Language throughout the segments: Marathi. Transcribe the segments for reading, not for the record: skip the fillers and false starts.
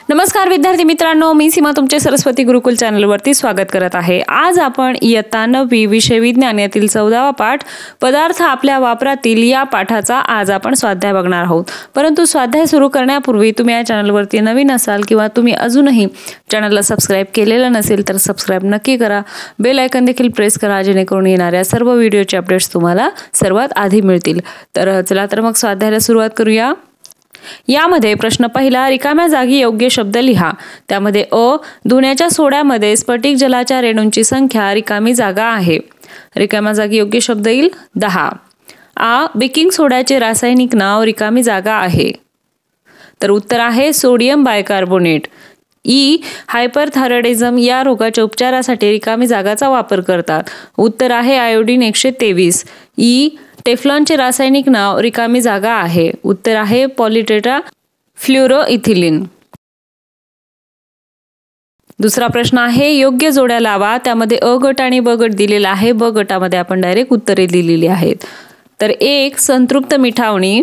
नमस्कार विद्यार्थी मित्रांनो, मी सीमा तुमचे सरस्वती गुरुकुल चॅनलवरती स्वागत करत आहे। आज आपण इयत्ता 9वी विषय विज्ञान यातील 14वा पाठ पदार्थ आपल्या वापरातील या पाठाचा आज आपण स्वाध्याय बघणार आहोत। परंतु स्वाध्याय सुरू करण्यापूर्वी तुम्ही या चॅनलवरती नवीन असाल किंवा तुम्ही अजूनही चॅनलला सबस्क्राइब केलेलं नसेल तर सबस्क्राइब नक्की करा। बेल आयकॉन देखील प्रेस करा जेणेकरून येणाऱ्या सर्व व्हिडिओचे अपडेट्स तुम्हाला सर्वात आधी मिळतील। तर चला तर मग स्वाध्यायाला सुरुवात करूया। यामध्ये प्रश्न पहिला, रिकाम्या जागी योग्य शब्द लिहा। त्यामध्ये धुण्याच्या सोड्यामध्ये स्फटिक जलाच्या रेणूंची संख्या रिकामी जागा आहे। रिकाम्या जागी योग्य शब्द येईल 10। बेकिंग सोड्याचे रासायनिक नाव रिकामी जागा आहे। तर उत्तर आहे सोडियम बायकार्बोनेट। हायपरथायरॉइडिझम या रोगाच्या उपचारासाठी रिकामी जागाचा वापर करतात। उत्तर आहे आयोडीन 123। टेफ्लॉनचे रासायनिक नाव रिकामी जागा आहे। उत्तर आहे पॉलिटेट्रा फ्लोरोइथिलीन। दुसरा प्रश्न आहे योग्य जोड्या लावा। त्यामध्ये अ गट आणि ब गट दिलेला आहे। ब गटामध्ये आपण डायरेक्ट उत्तरे दिलेली आहेत। तर 1 संतृप्त मिठावणी।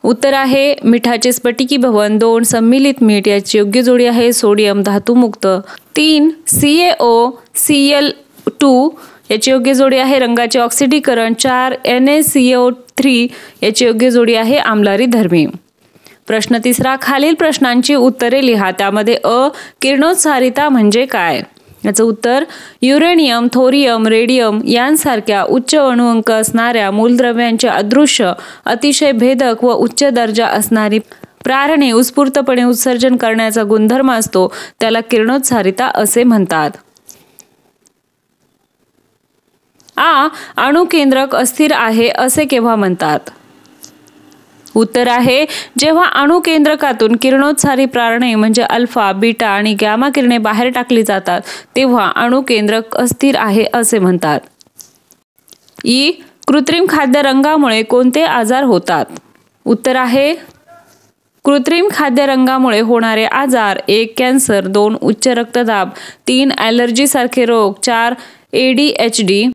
उत्तर आहे मिठाचे स्फटिकी भवन। 2 सम्मिलित मीठ याची योग्य जोडी आहे सोडियम धातुमुक्त। 3 CaOCl2 याची योग्य जोडी आहे रंगाचे ऑक्सिडीकरण। 4 NaCO3 याची योग्य जोडी आहे आम्लारी धर्मी। प्रश्न तिसरा, खालील प्रश्नांची उत्तरे लिहा। त्यामध्ये किरणोत्सारिता म्हणजे काय? याचं उत्तर युरेनियम, थोरियम, रेडियम यांसारख्या उच्च अणुअंक असणाऱ्या मूलद्रव्यांचे अदृश्य, अतिशय भेदक व उच्च दर्जा असणारी प्रारणे उत्स्फूर्तपणे उत्सर्जन करण्याचा गुणधर्म असतो त्याला किरणोत्सारिता असे म्हणतात। अणुकेंद्रक अस्थिर आहे असे केव्हा म्हणतात? उत्तर आहे जेव्हा अणुकेंद्रकातून किरणोत्सारी प्रारणे म्हणजे अल्फा, बीटा आणि गॅमा किरणे बाहेर टाकली जातात तेव्हा अणुकेंद्रक अस्थिर आहे असे म्हणतात। कृत्रिम खाद्य रंगामुळे कोणते आजार होतात? उत्तर आहे कृत्रिम खाद्य रंगामुळे होणारे आजार 1 कॅन्सर, 2 उच्च रक्तदाब, 3 ॲलर्जी सारखे रोग, 4 ADHD।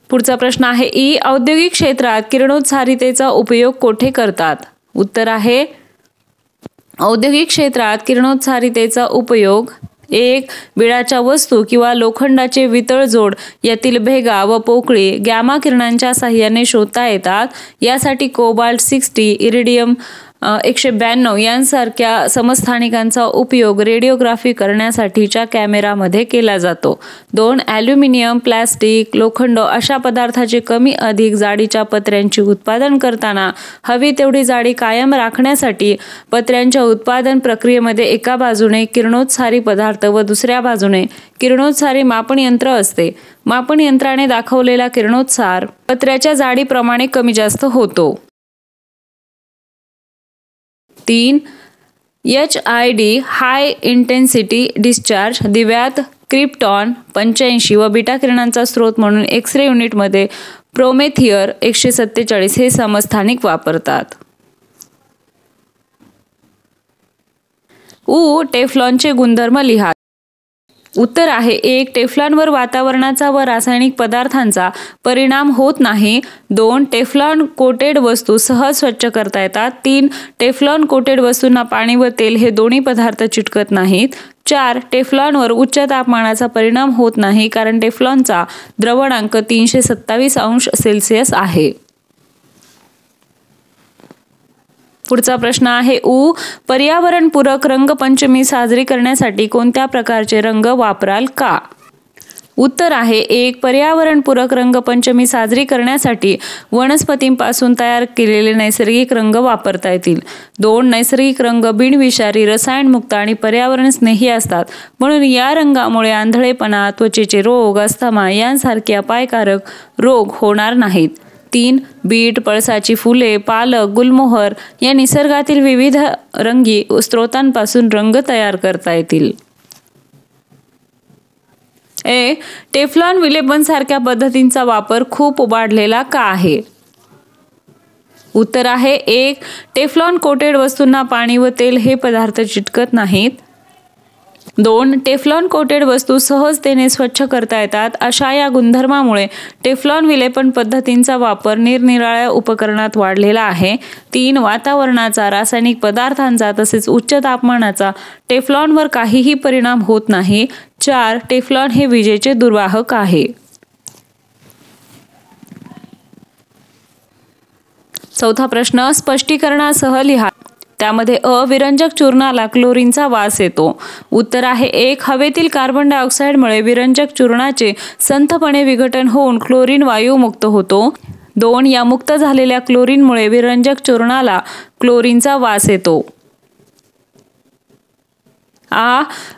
पुढचा प्रश्न आहे औद्योगिक क्षेत्रात किरणोत्सारितेचा उपयोग कोठे करतात? उत्तर आहे औद्योगिक क्षेत्रात किरणोत्सारितेचा उपयोग 1 बिळाच्या वस्तू किंवा लोखंडाचे वितळ जोड यातील भेगा व पोकळी गॅमा किरणांच्या साहाय्याने शोधता येतात। यासाठी कोबाल्ट 60, इरिडियम 192 यांसारख्या समस्थानिकांचा उपयोग रेडिओग्राफी करण्यासाठीच्या कॅमेरामध्ये केला जातो। 2 ॲल्युमिनियम, प्लास्टिक, लोखंड अशा पदार्थाचे कमी अधिक जाडीच्या पत्र्यांचे उत्पादन करताना हवी तेवढी जाडी कायम राखण्यासाठी पत्र्यांच्या उत्पादन प्रक्रियेमध्ये एका बाजूने किरणोत्सारी पदार्थ व दुसऱ्या बाजूने किरणोत्सारी मापनयंत्र असते। मापनयंत्राने दाखवलेला किरणोत्सार पत्र्याच्या जाडीप्रमाणे कमी जास्त होतो। 3 HID हाय इंटेन्सिटी डिस्चार्ज दिव्यात क्रिप्टॉन 85 व बीटा किरणांचा स्रोत म्हणून एक्स-रे युनिटमध्ये प्रोमेथियर 147 हे समस्थानिक वापरतात। टेफ्लॉनचे गुणधर्म लिहा। उत्तर आहे 1 टेफ्लॉनवर वातावरणाचा व रासायनिक पदार्थांचा परिणाम होत नाही। 2 टेफ्लॉन कोटेड वस्तू सहज स्वच्छ करता येतात। 3 टेफ्लॉन कोटेड वस्तूंना पाणी व तेल हे दोन्ही पदार्थ चिटकत नाहीत। 4 टेफ्लॉनवर उच्च तापमानाचा परिणाम होत नाही कारण टेफ्लॉनचा द्रवणांक 327 अंश सेल्सिअस आहे। पुढचा प्रश्न आहे पर्यावरणपूरक रंगपंचमी साजरी करण्यासाठी कोणत्या प्रकारचे रंग वापराल का? उत्तर आहे 1 पर्यावरणपूरक रंगपंचमी साजरी करण्यासाठी वनस्पतींपासून तयार केलेले नैसर्गिक रंग वापरता येतील। 2 नैसर्गिक रंग बिनविषारी, रसायनमुक्त आणि पर्यावरण स्नेही असतात म्हणून या रंगामुळे आंधळेपणा, त्वचेचे रोग, अस्थमा यांसारखे अपायकारक रोग होणार नाहीत। 3 बीट, पळसाची फुले, पालक, गुलमोहर या निसर्गातील विविध रंगी स्रोतांपासून रंग तयार करता येतील। टेफ्लॉन विलेबन सारख्या पद्धतींचा वापर खूप वाढलेला का आहे? उत्तर आहे 1 टेफ्लॉन कोटेड वस्तूंना पाणी व तेल हे पदार्थ चिटकत नाहीत। 2. टेफ्लॉन कोटेड वस्तू सहजतेने स्वच्छ करता येतात अशा या गुणधर्मामुळे टेफ्लॉन विलेपन पद्धतींचा वापर निरनिराळ्या उपकरणात वाढलेला आहे. 3. वातावरणाचा, रासायनिक पदार्थांचा तसेच उच्च तापमानाचा टेफ्लॉनवर काहीही परिणाम होत नाही. 4. टेफ्लॉन हे विजेचे दुर्वाहक आहे. चौथा प्रश्न स्पष्टीकरणासह लिहा. त्यामध्ये विरंजक चूर्णाला क्लोरीनचा वास येतो. उत्तर आहे 1. हवेतील कार्बन डायऑक्साईडमुळे विरंजक चूर्णाचे संथपणे विघटन होऊन क्लोरीन वायू मुक्त होतो. 2. या मुक्त झालेल्या क्लोरीनमुळे विरंजक चूर्णाला क्लोरीनचा वास येतो.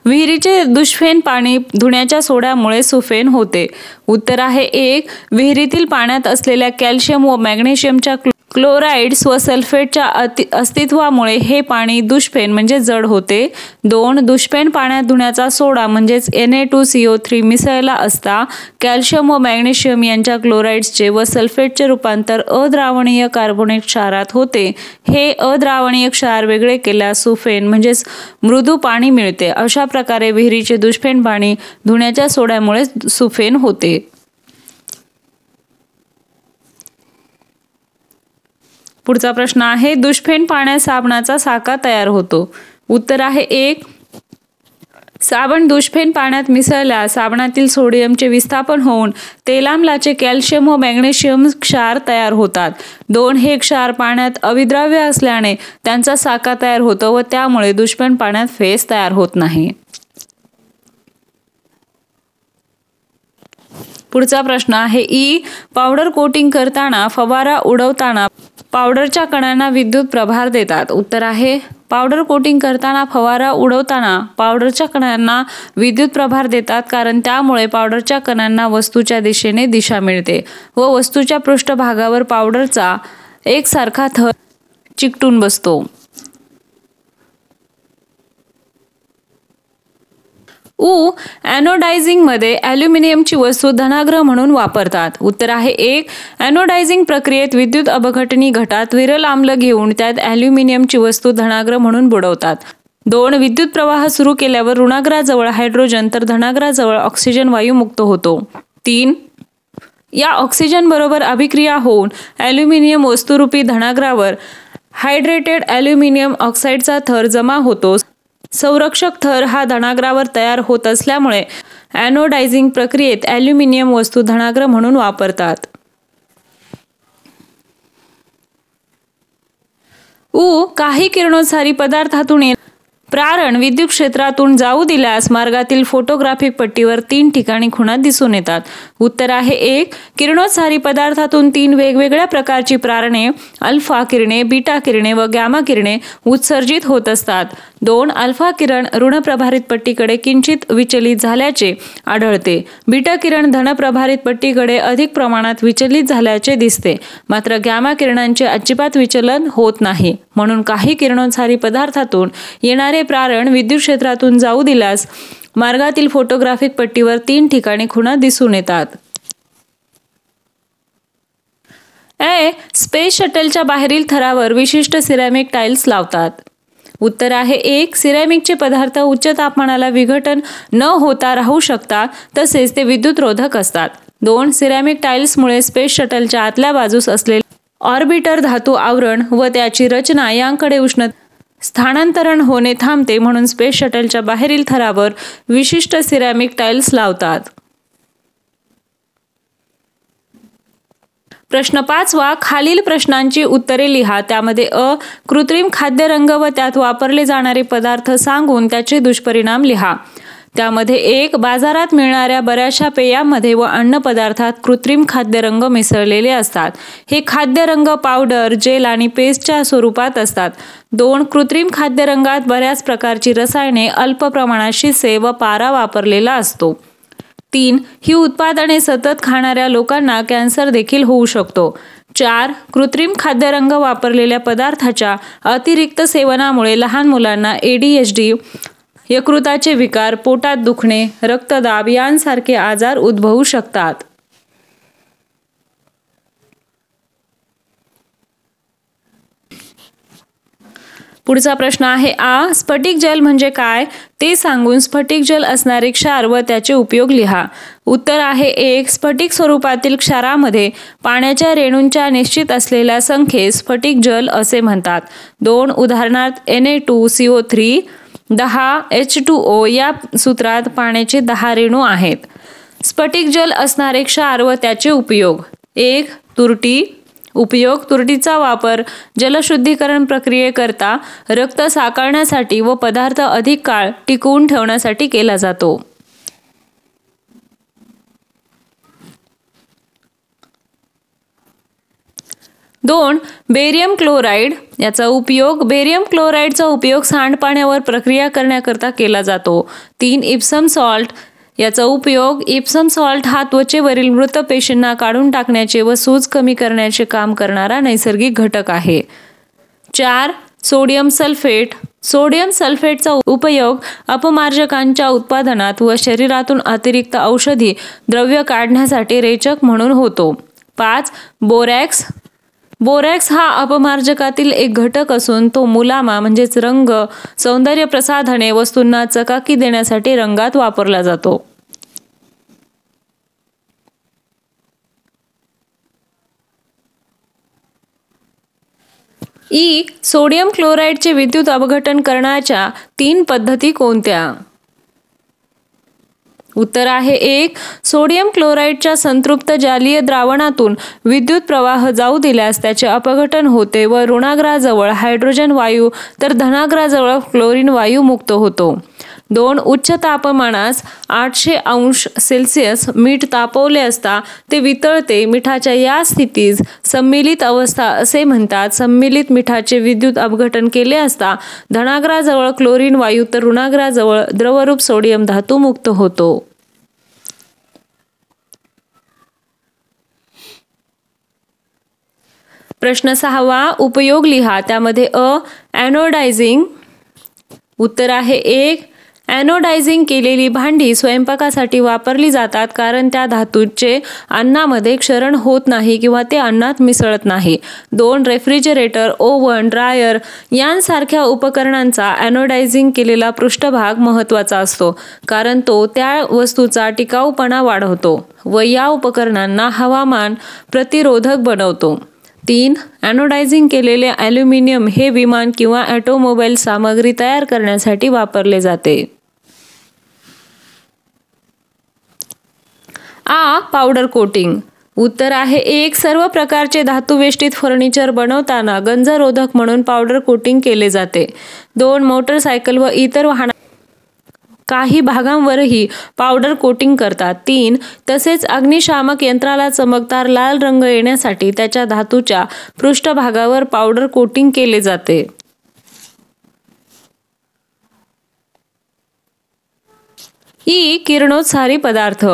विहिरीचे दुष्फेन पाणी धुण्याच्या सोड्यामुळे सुफेन होते. उत्तर आहे 1. विहिरीतील पाण्यात असलेल्या कॅल्शियम व मॅग्नेशियमच्या क्लोराइड्स व सल्फेटच्या अस्तित्वामुळे हे पाणी दुष्फेन म्हणजे जड होते. 2. दुष्फेन पाण्यात धुण्याचा सोडा म्हणजेच Na2CO3 मिसळला असता कॅल्शियम व मॅग्नेशियम यांच्या क्लोराइड्सचे व सल्फेटचे रूपांतर अद्रावणीय कार्बोनेट क्षारात होते. हे अद्रावणीय क्षार वेगळे केल्यास सुफेन म्हणजेच मृदू पाणी मिळते. अशा प्रकारे विहिरीचे दुष्फेन पाणी धुण्याच्या सोड्यामुळे सुफेन होते. पुढचा प्रश्न आहे दुष्फेन पाण्यात साबणाचा साका तयार होतो. उत्तर आहे 1. साबण दुष्फेन पाण्यात मिसळल्यास साबणातील सोडियमचे विस्थापन होऊन तेलाम्लाचे कॅल्शियम व मॅग्नेशियम क्षार तयार होतात. 2. हे क्षार पाण्यात अविद्राव्य असल्याने त्यांचा साका तयार होतो व त्यामुळे दुष्फेन पाण्यात फेस तयार होत नाही. पुढचा प्रश्न आहे पावडर कोटिंग करताना फवारा उडवताना पावडरच्या कणांना विद्युत प्रभार देतात. उत्तर आहे पावडर कोटिंग करताना फवारा उडवताना पावडरच्या कणांना विद्युत प्रभार देतात कारण त्यामुळे पावडरच्या कणांना वस्तूच्या दिशेने दिशा मिळते व वस्तूच्या पृष्ठभागावर पावडरचा एकसारखा थर चिकटून बसतो. ॲनोडायझिंग मध्ये ॲल्युमिनियमची वस्तू धनाग्र म्हणून वापरतात. उत्तर आहे 1. ॲनोडायझिंग प्रक्रियेत विद्युत अपघटनी घटात विरल आम्ल घेऊन त्यात ॲल्युमिनियमची वस्तू धनाग्र म्हणून बुडवतात. 2. विद्युत प्रवाह सुरू केल्यावर ऋणाग्राजवळ हायड्रोजन तर धनाग्राजवळ ऑक्सिजन वायू मुक्त होतो. 3. या ऑक्सिजन बरोबर अभिक्रिया होऊन ॲल्युमिनियम वस्तुरूपी धनाग्रावर हायड्रेटेड ॲल्युमिनियम ऑक्साईडचा थर जमा होतो. संरक्षक थर हा धनाग्रावर तयार होत असल्यामुळे ॲनोडायझिंग प्रक्रियेत ॲल्युमिनियम वस्तू धनाग्र म्हणून वापरतात. काही किरणोत्सारी पदार्थातून प्रारण विद्युत क्षेत्रातून जाऊ दिल्यास मार्गातील फोटोग्राफिक पट्टीवर 3 ठिकाणी खुणा दिसून येतात. उत्तर आहे 1. किरणोत्सारी पदार्थातून 3 वेगवेगळ्या प्रकारची प्रारणे अल्फा किरणे, बीटा किरणे व गॅमा किरणे उत्सर्जित होत असतात. 2. अल्फा किरण ऋणप्रभारित पट्टीकडे किंचित विचलित झाल्याचे आढळते. बीटा किरण धनप्रभारित पट्टीकडे अधिक प्रमाणात विचलित झाल्याचे दिसते. मात्र गॅमा किरणांचे अजिबात विचलन होत नाही. म्हणून काही किरणोत्सारी पदार्थातून येणारे प्रारण विद्युत क्षेत्रातून जाऊ दिल्यास मार्गातील फोटोग्राफिक पट्टीवर 3 ठिकाणी खुणा दिसून येतात. स्पेस शटलच्या बाहेरील थरावर विशिष्ट सिरॅमिक टाइल्स लावतात. उत्तर आहे 1. सिरॅमिकचे पदार्थ उच्च तापमानाला विघटन न होता राहू शकतात तसेच ते विद्युतरोधक असतात. 2. सिरॅमिक टाइल्समुळे स्पेस शटलच्या आतल्या बाजूस असलेले ऑर्बिटर धातू आवरण व त्याची रचना यांकडे उष्ण स्थानांतरण होणे थांबते म्हणून स्पेस शटलच्या बाहेरील थरावर विशिष्ट सिरॅमिक टाइल्स लावतात. प्रश्न 5. खालील प्रश्नांची उत्तरे लिहा. त्यामध्ये कृत्रिम खाद्यरंग व त्यात वापरले जाणारे पदार्थ सांगून त्याचे दुष्परिणाम लिहा. त्यामध्ये 1. बाजारात मिळणाऱ्या बऱ्याचशा पेयांमध्ये व अन्नपदार्थात कृत्रिम खाद्यरंग मिसळलेले असतात. हे खाद्यरंग पावडर, जेल आणि पेस्टच्या स्वरूपात असतात. 2. कृत्रिम खाद्यरंगात बऱ्याच प्रकारची रसायने, अल्प प्रमाणात शिसे व पारा वापरलेला असतो. 3. ही उत्पादने सतत खाणाऱ्या लोकांना कॅन्सर देखील होऊ शकतो. 4. कृत्रिम खाद्यरंग वापरलेल्या पदार्थाच्या अतिरिक्त सेवनामुळे लहान मुलांना ADHD, यकृताचे विकार, पोटात दुखणे, रक्तदाब यांसारखे आजार उद्भवू शकतात. पुढचा प्रश्न आहे आ. स्फटिक जल म्हणजे काय ते सांगून स्फटिक जल असणारे क्षार व त्याचे उपयोग लिहा. उत्तर आहे 1. स्फटिक स्वरूपातील क्षारामध्ये पाण्याच्या रेणूंच्या निश्चित असलेल्या संख्येस स्फटिक जल असे म्हणतात. 2. उदाहरणार्थ Na2CO3 10 H2O या सूत्रात पाण्याचे 10 रेणू आहेत. स्फटिक जल असणारे क्षार व त्याचे उपयोग. 1. तुरटी. उपयोग. तुरटीचा वापर जलशुद्धीकरण प्रक्रियेकरता, रक्त साकळण्यासाठी व पदार्थ अधिक काळ टिकवून ठेवण्यासाठी केला जातो. 2. Barium chloride. याचा उपयोग. बेरियम क्लोराईडचा उपयोग सांडपाण्यावर प्रक्रिया करण्याकरता केला जातो. 3. Epsom salt. याचा उपयोग. इप्सम सॉल्ट हा त्वचेवरील मृत पेशींना काढून टाकण्याचे व सूज कमी करण्याचे काम करणारा नैसर्गिक घटक आहे. 4. Sodium sulphate. सोडियम सल्फेटचा उपयोग अपमार्जकांच्या उत्पादनात व शरीरातून अतिरिक्त औषधी द्रव्य काढण्यासाठी रेचक म्हणून होतो. 5. बोरॅक्स. बोरॅक्स हा अपमार्जकातील एक घटक असून तो मुलामा म्हणजेच रंग, सौंदर्य प्रसाधने, वस्तूंना चकाकी देण्यासाठी रंगात वापरला जातो. ई. सोडियम क्लोराईडचे विद्युत अपघटन करण्याच्या 3 पद्धती कोणत्या? उत्तर आहे 1. सोडियम क्लोराईडच्या संतृप्त जालीय द्रावणातून विद्युत प्रवाह जाऊ दिल्यास त्याचे अपघटन होते व ऋणाग्राजवळ हायड्रोजन वायू तर धनाग्राजवळ क्लोरीन वायू मुक्त होतो. 2. उच्च तापमानास 800 अंश सेल्सिअस मीठ तापवले असता ते वितळते. मिठाच्या या स्थितीस सम्मिलित अवस्था असे म्हणतात. सम्मिलित मिठाचे विद्युत अपघटन केले असता धनाग्राजवळ क्लोरीन वायू तर ऋणाग्राजवळ द्रवरूप सोडियम धातू मुक्त होतो. प्रश्न 6. उपयोग लिहा. त्यामध्ये अ. ॲनोडायझिंग. उत्तर आहे 1. ॲनोडायझिंग केलेली भांडी स्वयंपाकासाठी वापरली जातात कारण त्या धातूचे अन्नामध्ये क्षरण होत नाही किंवा ते अन्नात मिसळत नाही. 2. रेफ्रिजरेटर, ओव्हन, ड्रायर यांसारख्या उपकरणांचा ॲनोडायझिंग केलेला पृष्ठभाग महत्त्वाचा असतो कारण तो त्या वस्तूचा टिकाऊपणा वाढवतो व या उपकरणांना हवामान प्रतिरोधक बनवतो. 3. ॲनोडायझिंग केलेले ॲल्युमिनियम हे विमान किंवा ऑटोमोबाईल सामग्री तयार करण्यासाठी वापरले जाते. आ. Powder coating. उत्तर आहे 1. सर्व प्रकारचे धातुवेष्टित फर्निचर बनवताना गंजरोधक म्हणून पावडर कोटिंग केले जाते. 2. मोटरसायकल व इतर वाहना काही भागांवरही पावडर कोटिंग करतात. 3. तसेच अग्निशामक यंत्राला चमकदार लाल रंग येण्यासाठी त्याच्या धातूच्या पृष्ठभागावर पावडर कोटिंग केले जाते. ई. किरणोत्सारी पदार्थ.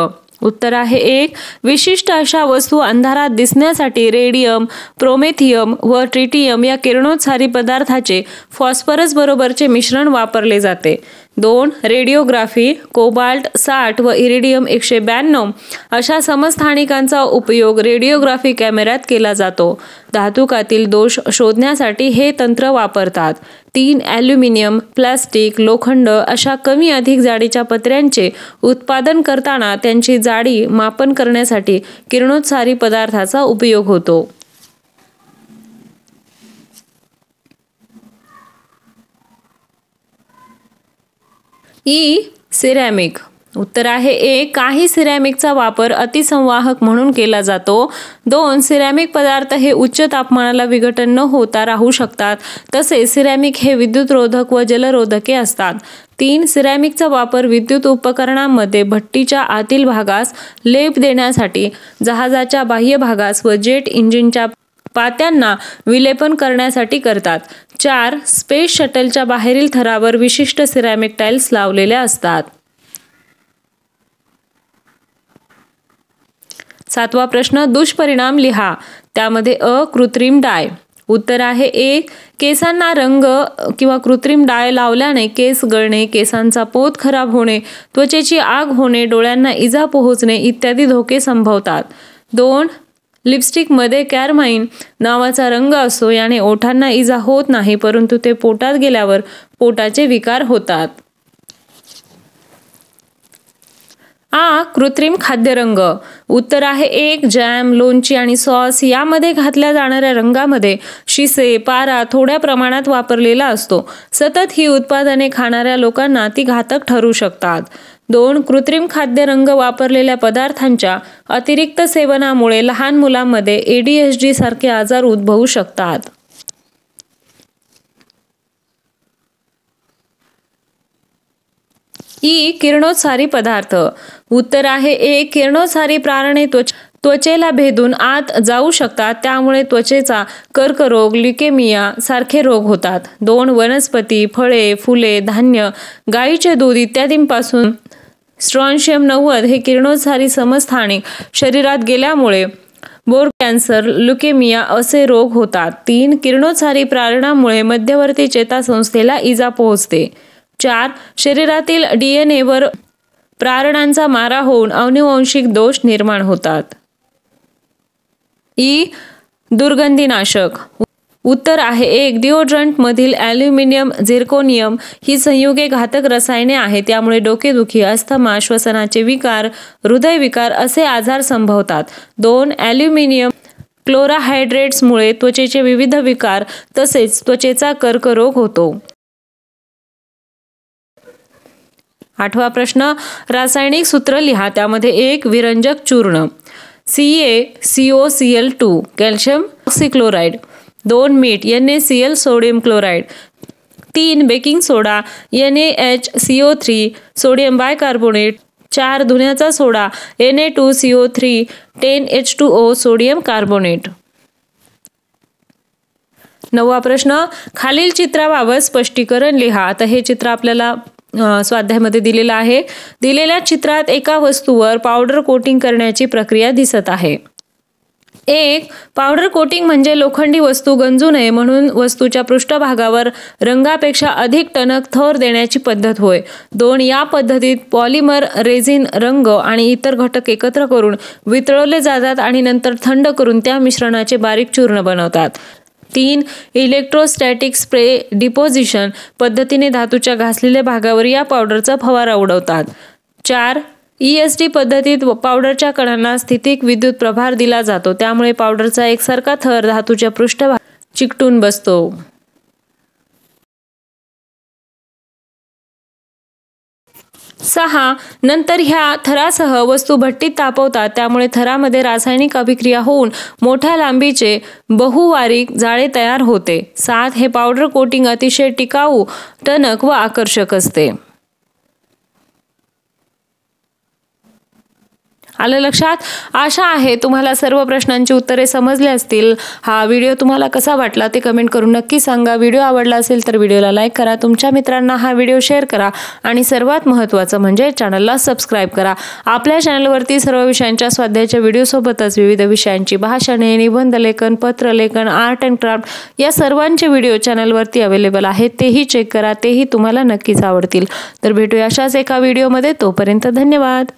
उत्तर आहे 1. विशिष्ट अशा वस्तू अंधारात दिसण्यासाठी रेडियम, प्रोमेथियम व ट्रिटियम या किरणोत्सारी पदार्थाचे फॉस्फरस बरोबरचे मिश्रण वापरले जाते. 2. रेडिओग्राफी. कोबाल्ट 60 व इरिडियम 192 अशा समस्थानिकांचा उपयोग रेडिओग्राफी कॅमेऱ्यात केला जातो. धातुकातील दोष शोधण्यासाठी हे तंत्र वापरतात. 3. ॲल्युमिनियम, प्लास्टिक, लोखंड अशा कमी अधिक जाडीच्या पत्र्यांचे उत्पादन करताना त्यांची जाडी मापन करण्यासाठी किरणोत्सारी पदार्थाचा उपयोग होतो. ई. सिरॅमिक. उत्तर आहे 1. काही सिरॅमिकचा वापर अतिसंवाहक म्हणून केला जातो. 2. सिरॅमिक पदार्थ हे उच्च तापमानाला विघटन न होता राहू शकतात. तसेच सिरॅमिक हे विद्युतरोधक व जलरोधके असतात. 3. सिरॅमिकचा वापर विद्युत उपकरणांमध्ये भट्टीच्या आतील भागास लेप देण्यासाठी, जहाजाच्या बाह्य भागास व जेट इंजिनच्या पात्यांना विलेपन करण्यासाठी करतात. 4. स्पेस शटलच्या बाहेरील थरावर विशिष्ट सिरॅमिक टाइल्स लावलेल्या असतात. 7वा प्रश्न. दुष्परिणाम लिहा. त्यामध्ये अ. कृत्रिम डाय. उत्तर आहे 1. केसांना रंग किंवा कृत्रिम डाय लावल्याने केस गळणे, केसांचा पोत खराब होणे, त्वचेची आग होणे, डोळ्यांना इजा पोहोचणे इत्यादी धोके संभवतात. 2. लिपस्टिकमध्ये कॅरमाइन नावाचा रंग असतो. याने ओठांना इजा होत नाही, परंतु ते पोटात गेल्यावर पोटाचे विकार होतात. कृत्रिम खाद्यरंग. उत्तर आहे 1. जॅम, लोणची आणि सॉस यामध्ये घातल्या जाणाऱ्या रंगामध्ये शिसे, पारा थोड्या प्रमाणात वापरलेला असतो. सतत ही उत्पादने खाणाऱ्या लोकांना ती घातक ठरू शकतात. 2. कृत्रिम खाद्यरंग वापरलेल्या पदार्थांच्या अतिरिक्त सेवनामुळे लहान मुलांमध्ये ADHD सारखे आजार उद्भवू शकतात. किरणोत्सारी पदार्थ. उत्तर आहे 1. किरणोत्सारी प्रारणे त्वचेला भेदून आत जाऊ शकतात, त्यामुळे त्वचेचा कर्करोग, ल्युकेमिया सारखे रोग होतात. 2. वनस्पती, फळे, फुले, धान्य, गायीचे दूध इत्यादींपासून स्ट्रॉन्शियम 90 हे किरणोत्सारी समस्थानिक शरीरात गेल्यामुळे बोर कॅन्सर, ल्युकेमिया असे रोग होतात. 3. किरणोत्सारी प्रारणामुळे मध्यवर्ती चेतासंस्थेला इजा पोहोचते. 4. शरीरातील DNA वर प्रारणांचा मारा होऊन अनुवांशिक दोष निर्माण होतात. दुर्गंधीनाशक. उत्तर आहे 1. डिओड्रंट मधील ॲल्युमिनियम, झिर्कोनियम ही संयुगे घातक रसायने आहेत. त्यामुळे डोकेदुखी, अस्थमा, श्वसनाचे विकार, हृदयविकार असे आजार संभवतात. 2. ॲल्युमिनियम क्लोराहायड्रेट्समुळे त्वचेचे विविध विकार तसेच त्वचेचा कर्करोग होतो. 8वा प्रश्न. रासायनिक सूत्र लिहा. त्यामध्ये 1. विरंजक चूर्ण CaCOCl2 कॅल्शियम ऑक्सीक्लोराइड. 2. मीठ NaCl सोडियम क्लोराइड. 3. बेकिंग सोडा NaHCO3 सोडियम बायकार्बोनेट. 4. धुण्याचा सोडा Na2CO3 10H2O सोडियम कार्बोनेट. 9वा प्रश्न. खालील चित्राबाबत स्पष्टीकरण लिहा. आता हे चित्र आपल्याला स्वाध्यायामध्ये दिलेलं आहे. दिलेल्या चित्रात एका वस्तूवर पावडर कोटिंग करण्याची प्रक्रिया दिसत आहे. 1. पावडर कोटिंग म्हणजे लोखंडी वस्तू गंजू नये म्हणून वस्तूच्या पृष्ठभागावर रंगापेक्षा अधिक टणक थर देण्याची पद्धत होय. 2. या पद्धतीत पॉलिमर, रेझिन, रंग आणि इतर घटक एकत्र करून वितळवले जातात आणि नंतर थंड करून त्या मिश्रणाचे बारीक चूर्ण बनवतात. 3. इलेक्ट्रोस्टॅटिक स्प्रे डिपोजिशन पद्धतीने धातूच्या घासलेल्या भागावर या पावडरचा फवारा उडवतात. 4. ESD पद्धतीत पावडरच्या कणांना स्थितिक विद्युत प्रभार दिला जातो, त्यामुळे पावडरचा एकसारखा थर धातूच्या पृष्ठभागावर चिकटून बसतो. 6. नंतर ह्या थरासह वस्तू भट्टीत तापवतात, त्यामुळे थरामध्ये रासायनिक अभिक्रिया होऊन मोठ्या लांबीचे बहुवारिक जाळे तयार होते. 7. हे पावडर कोटिंग अतिशय टिकाऊ, टणक व आकर्षक असते. आलं लक्षात? आशा आहे तुम्हाला सर्व प्रश्नांची उत्तरे समजली असतील. हा व्हिडिओ तुम्हाला कसा वाटला ते कमेंट करून नक्की सांगा. व्हिडिओ आवडला असेल तर व्हिडिओला लाईक करा, तुमच्या मित्रांना हा व्हिडिओ शेअर करा आणि सर्वात महत्त्वाचं म्हणजे चॅनलला सबस्क्राईब करा. आपल्या चॅनलवरती सर्व विषयांच्या स्वाध्यायाच्या व्हिडिओसोबतच विविध विषयांची भाषणे, निबंध लेखन, पत्रलेखन, आर्ट अँड क्राफ्ट या सर्वांचे व्हिडिओ चॅनलवरती अवेलेबल आहेत. तेही चेक करा, तेही तुम्हाला नक्कीच आवडतील. तर भेटूया अशाच एका व्हिडिओमध्ये. तोपर्यंत धन्यवाद.